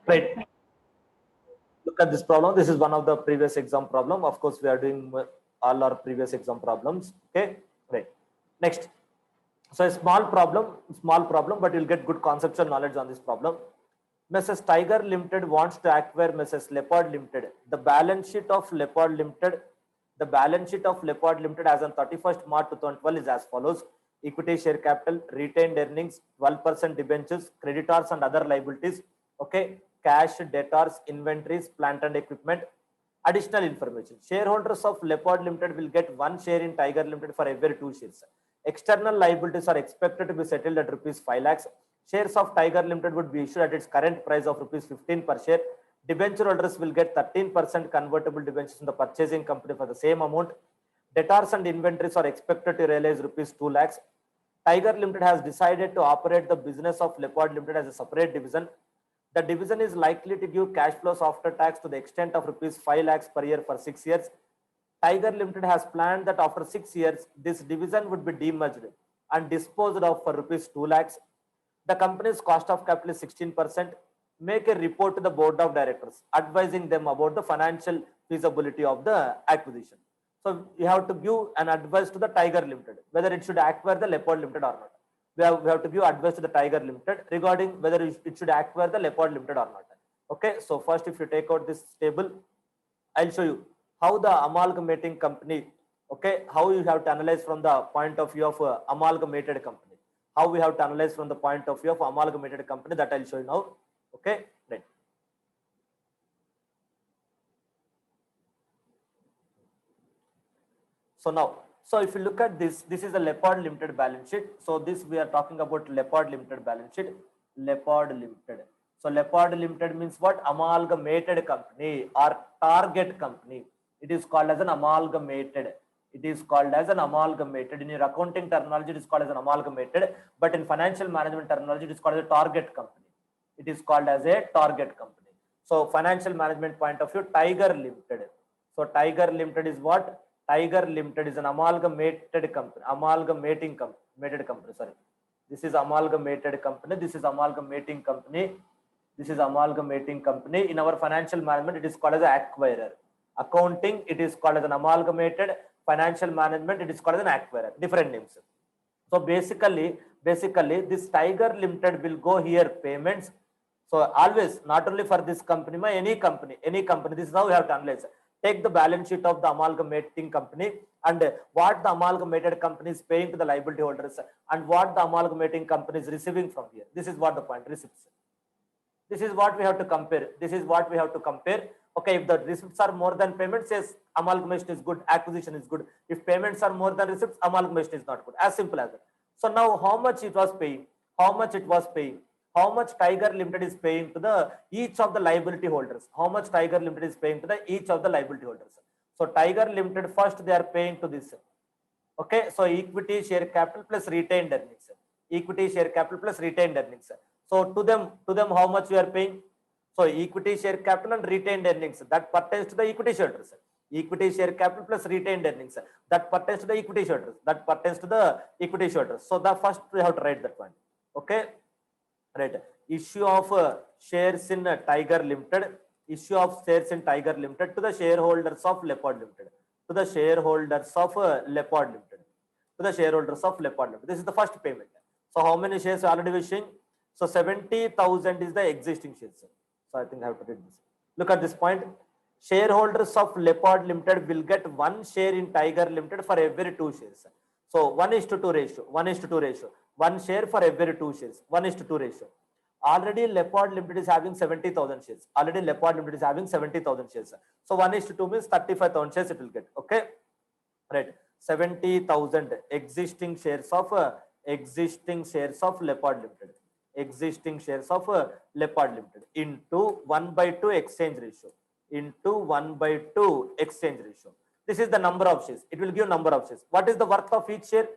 Right. Look at this problem. This is one of the previous exam problem. Of course, we are doing all our previous exam problems. Okay. Right. Next. So a small problem, but you'll get good conceptual knowledge on this problem. Mrs. Tiger Limited wants to acquire Mrs. Leopard Limited. The balance sheet of Leopard Limited as on 31st March 2012 is as follows: equity share capital, retained earnings, 12% debentures, creditors and other liabilities. Okay, cash, debtors, inventories, plant and equipment. Additional information: shareholders of Leopard Limited will get one share in Tiger Limited for every two shares. External liabilities are expected to be settled at rupees 5 lakhs. Shares of Tiger Limited would be issued at its current price of rupees 15 per share. Debenture holders will get 13% convertible debentures in the purchasing company for the same amount. Debtors and inventories are expected to realize rupees 2 lakhs. Tiger Limited has decided to operate the business of Leopard Limited as a separate division. The division is likely to give cash flows after tax to the extent of rupees 5 lakhs per year for 6 years. Tiger Limited has planned that after 6 years, this division would be demerged and disposed of for rupees 2 lakhs. The company's cost of capital is 16%. Make a report to the board of directors, advising them about the financial feasibility of the acquisition. So you have to give an advice to the Tiger Limited, whether it should acquire the Leopard Limited or not. We have to give advice to the Tiger Limited regarding whether it should acquire the Leopard Limited or not. Okay, so first, if you take out this table, I'll show you how the amalgamating company, okay, how you have to analyze from the point of view of amalgamated company. How we have to analyze from the point of view of amalgamated company, that I'll show you now. Okay, right. So now, so if you look at this, this is a Leopard Limited balance sheet. So this we are talking about Leopard Limited balance sheet. Leopard Limited. So Leopard Limited means what? Amalgamated company or target company. It is called as an amalgamated. It is called as an amalgamated. In your accounting terminology, it is called as an amalgamated. But in financial management terminology, it is called as a target company. It is called as a target company. So financial management point of view, Tiger Limited. So Tiger Limited is what? Tiger Limited is an amalgamated company, amalgamating company. Sorry, this is amalgamated company. This is amalgamating company. This is amalgamating company. In our financial management, it is called as an acquirer. Accounting, it is called as an amalgamated. Financial management, it is called as an acquirer. Different names. So basically, this Tiger Limited will go here payments. So always, not only for this company, but any company. This is how we have to analyze. Take the balance sheet of the amalgamating company and what the amalgamated company is paying to the liability holders and what the amalgamating company is receiving from here. This is what the point, receipts. This is what we have to compare. Okay, if the receipts are more than payments, yes, amalgamation is good, acquisition is good. If payments are more than receipts, amalgamation is not good. As simple as that. So now how much it was paying? How much Tiger Limited is paying to the each of the liability holders? How much Tiger Limited is paying to the each of the liability holders? So Tiger Limited first they are paying to this. Okay, so equity share capital plus retained earnings. Equity share capital plus retained earnings. So to them how much we are paying? So equity share capital and retained earnings, that pertains to the equity shareholders. Equity share capital plus retained earnings, that pertains to the equity shareholders. So the first we have to write that one. Okay, right. Issue of shares in Tiger Limited. Issue of shares in Tiger Limited to the shareholders of Leopard Limited. To the shareholders of Leopard Limited. This is the first payment. So how many shares already issuing? So 70,000 is the existing shares. So I think I have to read this. Look at this point. Shareholders of Leopard Limited will get one share in Tiger Limited for every two shares. So 1:2 ratio. 1:2 ratio. One share for every two shares. 1:2 ratio. Already Leopard Limited is having 70,000 shares. So 1:2 means 35,000 shares it will get. Okay. Right. 70,000 existing shares of Leopard Limited. Existing shares of Leopard Limited into 1/2 exchange ratio. This is the number of shares. It will give number of shares. What is the worth of each share?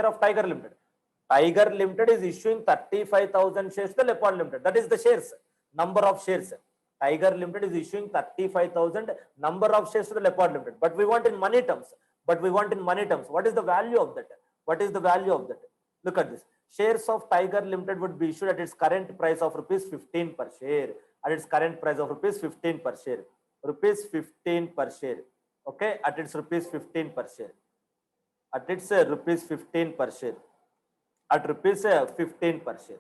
Of Tiger Limited? Tiger Limited is issuing 35,000 shares to the Leopard Limited. That is the shares. Number of shares. Tiger Limited is issuing 35,000 number of shares to the Leopard Limited. But we want in money terms. What is the value of that? Look at this. Shares of Tiger Limited would be issued at its current price of rupees 15 per share. At its current price of rupees 15 per share. Rupees 15 per share. Okay, at its rupees 15 per share. At its rupees 15 per share. At rupees 15 per share.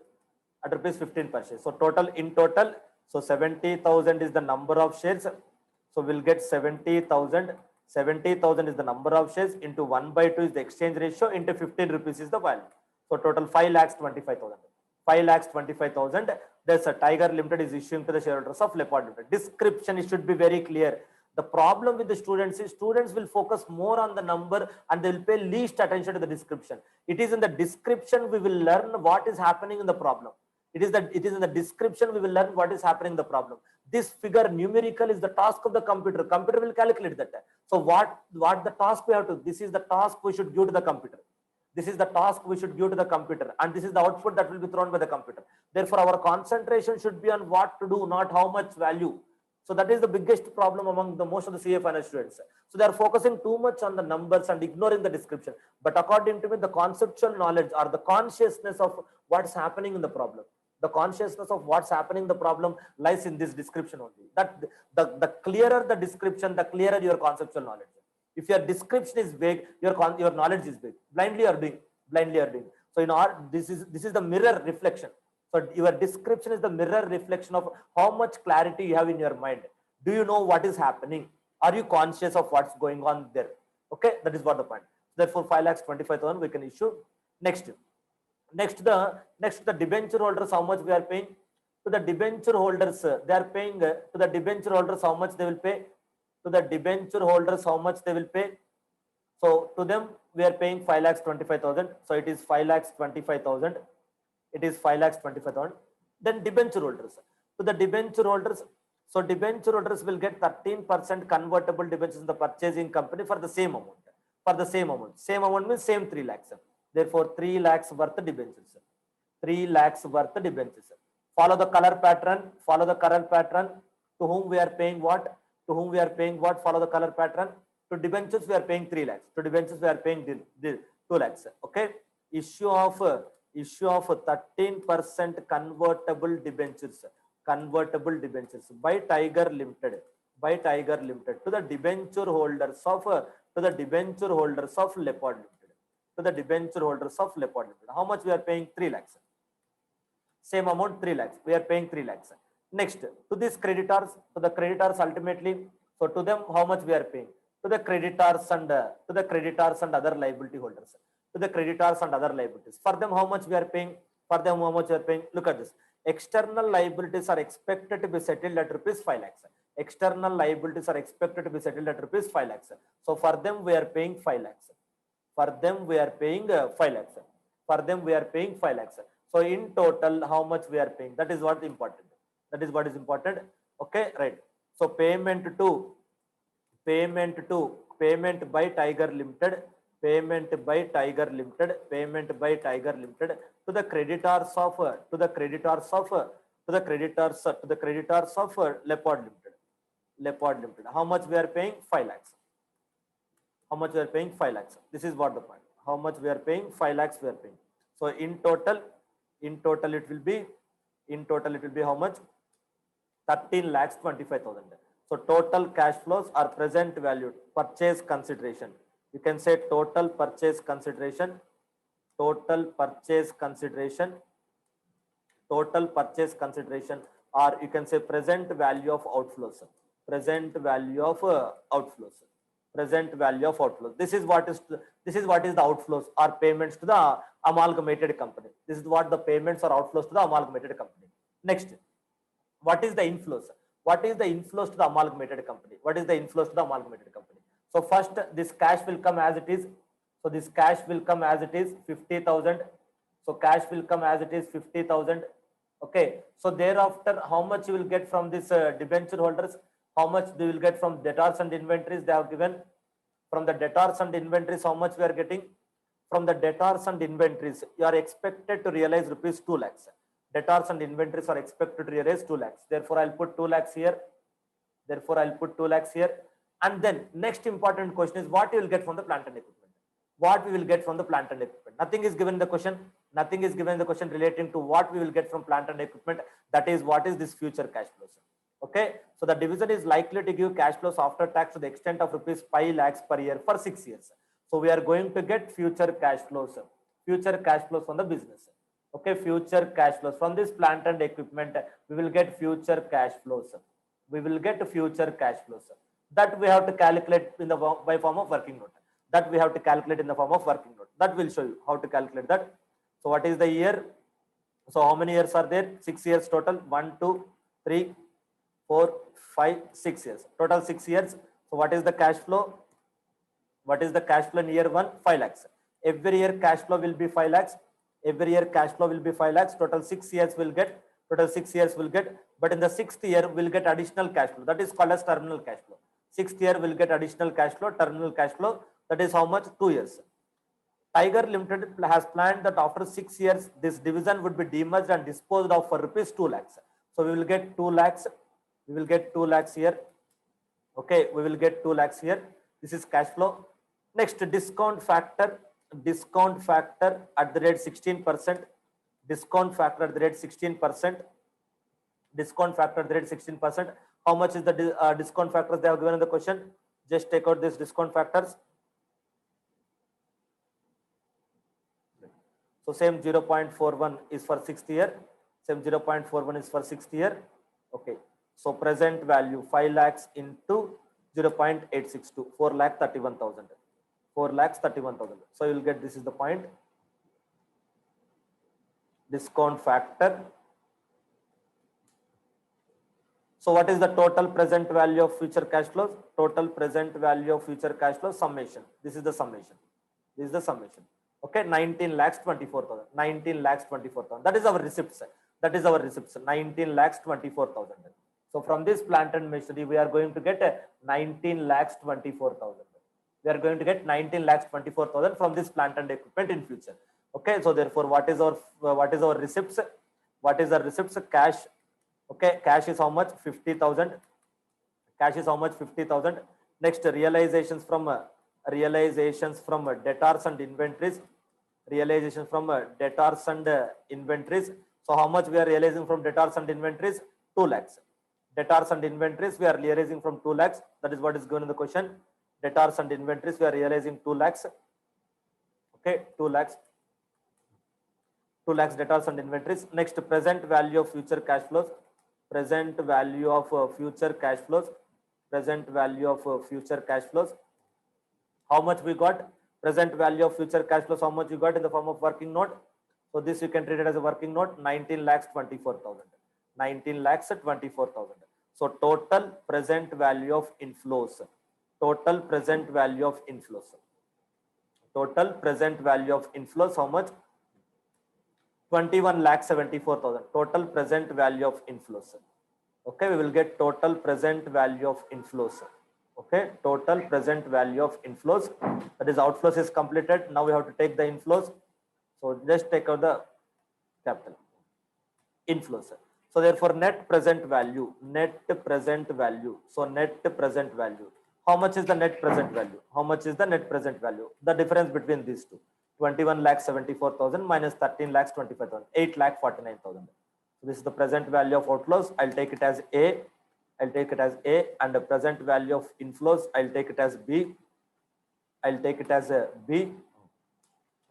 At rupees 15 per share. So total, in total, so 70,000 is the number of shares. So we'll get 70,000. 70,000 is the number of shares into 1/2 is the exchange ratio into 15 rupees is the value. So total 5,25,000. 5,25,000. There's a Tiger Limited is issuing to the shareholders of Leopard Limited. Description, it should be very clear. The problem with the students is students will focus more on the number and they will pay least attention to the description. It is in the description we will learn what is happening in the problem. It is in the description we will learn what is happening in the problem. This figure numerical is the task of the computer. Computer will calculate that. So what the task we have to, this is the task we should give to the computer. This is the task we should give to the computer, and this is the output that will be thrown by the computer. Therefore, our concentration should be on what to do, not how much value. So that is the biggest problem among the most of the CA finance students. So they are focusing too much on the numbers and ignoring the description. But according to me, the conceptual knowledge or the consciousness of what's happening in the problem, the consciousness of what's happening in the problem lies in this description only. That the clearer the description, the clearer your conceptual knowledge. If your description is vague, your knowledge is vague. Blindly you are doing. So in our, this is the mirror reflection. So your description is the mirror reflection of how much clarity you have in your mind. Do you know what is happening? Are you conscious of what's going on there? Okay, that is what the point. Therefore, 5,25,000 we can issue. Next the debenture holders, how much we are paying to the debenture holders? They are paying to the debenture holders, how much they will pay. To the debenture holders, how much they will pay. So to them we are paying 5,25,000. So it is 5,25,000. It is 5,25,000. Then debenture holders. To the debenture holders, so debenture holders will get 13% convertible debentures in the purchasing company for the same amount. For the same amount. Same amount means same 3 lakhs. Therefore, 3 lakhs worth debentures. 3 lakhs worth debentures. Follow the color pattern. Follow the color pattern. To whom we are paying what? To whom we are paying what? Follow the color pattern. To debentures we are paying 3 lakhs. To debentures we are paying 2 lakhs. Okay. Issue of 13% convertible debentures. Convertible debentures by Tiger Limited. By Tiger Limited to the debenture holders of Leopard Limited. To the debenture holders of Leopard Limited. How much we are paying? 3 lakhs. Same amount, 3 lakhs. We are paying 3 lakhs. Next, to these creditors, to the creditors ultimately. So to them, how much we are paying? To the creditors and other liability holders. To the creditors and other liabilities. For them, how much we are paying? For them, how much we are paying? Look at this. External liabilities are expected to be settled at rupees 5 lakhs. External liabilities are expected to be settled at rupees 5 lakhs. So for them, we are paying 5 lakhs. For them, we are paying 5 lakhs. For them, we are paying 5 lakhs. So in total, how much we are paying? That is what is important. That is what is important. Okay, right. So payment by Tiger Limited. Payment by Tiger Limited. Payment by Tiger Limited to the creditors of Leopard Limited. Leopard Limited. How much we are paying? 5 lakhs. How much we are paying? 5 lakhs. This is what the point. How much we are paying? 5 lakhs we are paying. So in total it will be how much? 13,25,000. So total cash flows are present valued. Purchase consideration. You can say total purchase consideration. Total purchase consideration. Total purchase consideration, or you can say present value of outflows. Present value of outflows. Present value of outflows. This is what is the outflows or payments to the amalgamated company. This is what the payments or outflows to the amalgamated company. Next, what is the inflows? What is the inflows to the amalgamated company? What is the inflows to the amalgamated company? So first, this cash will come as it is. So this cash will come as it is 50,000. So cash will come as it is 50,000. Okay. So thereafter, how much you will get from this debenture holders? How much they will get from debtors and inventories? They have given. From the debtors and inventories, how much we are getting? From the debtors and inventories, you are expected to realize rupees 2 lakhs. Debtors and inventories are expected to realize 2 lakhs. Therefore, I'll put 2 lakhs here. Therefore, I'll put 2 lakhs here. And then next important question is what you will get from the plant and equipment. What we will get from the plant and equipment. Nothing is given in the question. Nothing is given in the question relating to what we will get from plant and equipment. That is what is this future cash flows. Okay, so the division is likely to give cash flows after tax to the extent of rupees 5 lakhs per year for 6 years. So we are going to get future cash flows from the business. Okay, future cash flows from this plant and equipment. We will get future cash flows. We will get future cash flows. That we have to calculate in the by form of working note. That we have to calculate in the form of working note. That will show you how to calculate that. So what is the year? So how many years are there? 6 years total. 1, 2, 3, 4, 5, 6 years. Total 6 years. So what is the cash flow? What is the cash flow in year 1? 5 lakhs. Every year cash flow will be 5 lakhs. Every year cash flow will be 5 lakhs. Total 6 years will get. Total 6 years will get. But in the 6th year, we'll get additional cash flow. That is called as terminal cash flow. 6th year will get additional cash flow, terminal cash flow. That is how much? 2 years. Tiger Limited has planned that after 6 years, this division would be demerged and disposed of for rupees 2 lakhs. So we will get 2 lakhs. We will get 2 lakhs here. Okay, we will get 2 lakhs here. This is cash flow. Next, discount factor at the rate 16%. Discount factor at the rate 16%. Discount factor at the rate 16%. How much is the discount factors they have given in the question? Just take out these discount factors. So same 0.41 is for 6th year. Same 0.41 is for 6th year. Okay. So present value 5 lakhs into 0.862, 4,31,000. 4,31,000. So you will get, this is the point. Discount factor. So what is the total present value of future cash flows? Total present value of future cash flows summation. This is the summation. This is the summation. Okay, 19 lakhs 24,000. 19 lakhs 24,000. That is our receipts. That is our receipts. 19 lakhs 24,000. So from this plant and machinery, we are going to get 19 lakhs 24,000. We are going to get 19 lakhs 24,000 from this plant and equipment in future. Okay, so therefore, what is our receipts? What is our receipts? Cash. Okay, cash is how much? 50,000. Cash is how much? 50,000. Next, realizations from debtors and inventories. Realizations from debtors and inventories. So how much we are realizing from debtors and inventories? 2 lakhs. Debtors and inventories we are realizing from 2 lakhs. That is what is given in the question. Debtors and inventories we are realizing 2 lakhs. Okay, 2 lakhs. 2 lakhs debtors and inventories. Next, present value of future cash flows. Present value of future cash flows. Present value of future cash flows. How much we got? Present value of future cash flows. How much you got in the form of working note? So this you can treat it as a working note. 19 lakhs 24,000. 19 lakhs 24,000. So total present value of inflows. Total present value of inflows. Total present value of inflows. How much? 21 lakhs 74,000. Total present value of inflows. Okay, we will get total present value of inflows. Okay, total present value of inflows. That is, outflows is completed. Now we have to take the inflows. So just take out the capital inflows. So therefore, net present value. So net present value. How much is the net present value? How much is the net present value? The difference between these two. 21 lakhs 74,000 minus 13 lakhs 25,000. 8 lakh 49,000. So this is the present value of outflows. I'll take it as A. I'll take it as A, and the present value of inflows, I'll take it as B. I'll take it as a B.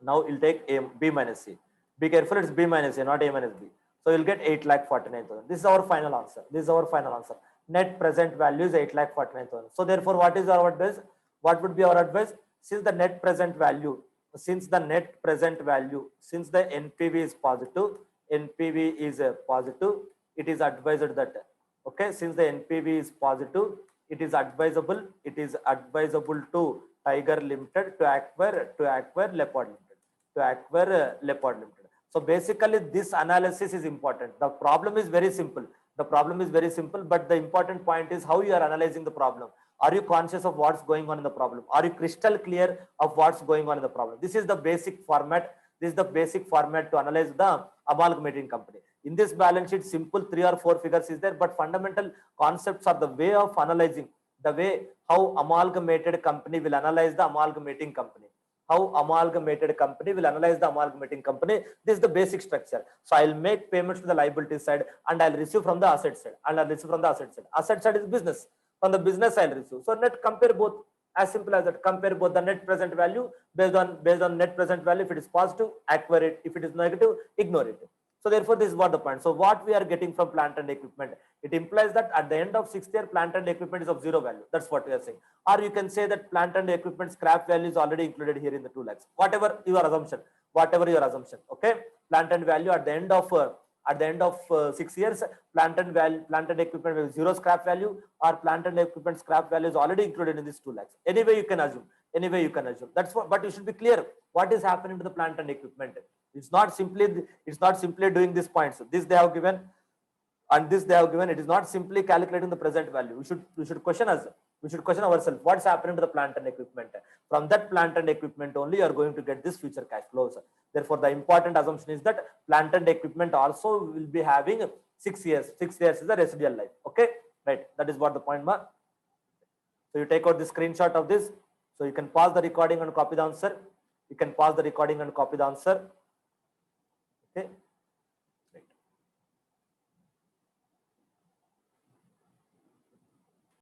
Now you'll take A, B minus C. Be careful, it's B minus A, not A minus B. So you'll get 8,49,000. This is our final answer. This is our final answer. Net present value is 8,49,000. So therefore, what is our advice? What would be our advice? Since the net present value, since the NPV is positive, it is advised that, okay, since the NPV is positive, it is advisable to Tiger Limited to acquire Leopard Limited. So basically, this analysis is important. The problem is very simple. But the important point is how you are analyzing the problem. Are you conscious of what's going on in the problem? Are you crystal clear of what's going on in the problem? This is the basic format. This is the basic format to analyze the amalgamating company. In this balance sheet, simple 3 or 4 figures is there, but fundamental concepts are the way of analyzing, the way how amalgamated company will analyze the amalgamating company. how amalgamated company will analyze the amalgamating company. This is the basic structure. So I'll make payments to the liability side and I'll receive from the asset side, and I'll receive from the asset side. Asset side is business. From the business I'll receive. So net compare both, as simple as that. Compare both the net present value based on net present value. If it is positive, acquire it. If it is negative, ignore it. So therefore, this is what the point. So what we are getting from plant and equipment, it implies that at the end of 6th year, plant and equipment is of zero value. That's what we are saying. Or you can say that plant and equipment scrap value is already included here in the 2 lakhs. Whatever your assumption, okay. Plant and value at the end of 6 years, plant and equipment will zero scrap value, or plant and equipment scrap value is already included in this 2 lakhs. Anyway, you can assume. That's what. But you should be clear what is happening to the plant and equipment. It's not simply doing these points. This they have given, and this they have given. It is not simply calculating the present value. We should question ourselves what's happening to the plant and equipment. From that plant and equipment only you are going to get this future cash flows. Therefore, the important assumption is that plant and equipment also will be having 6 years. 6 years is the residual life. Okay, right? That is what the point mark. So you take out the screenshot of this. So you can pause the recording and copy the answer. Okay.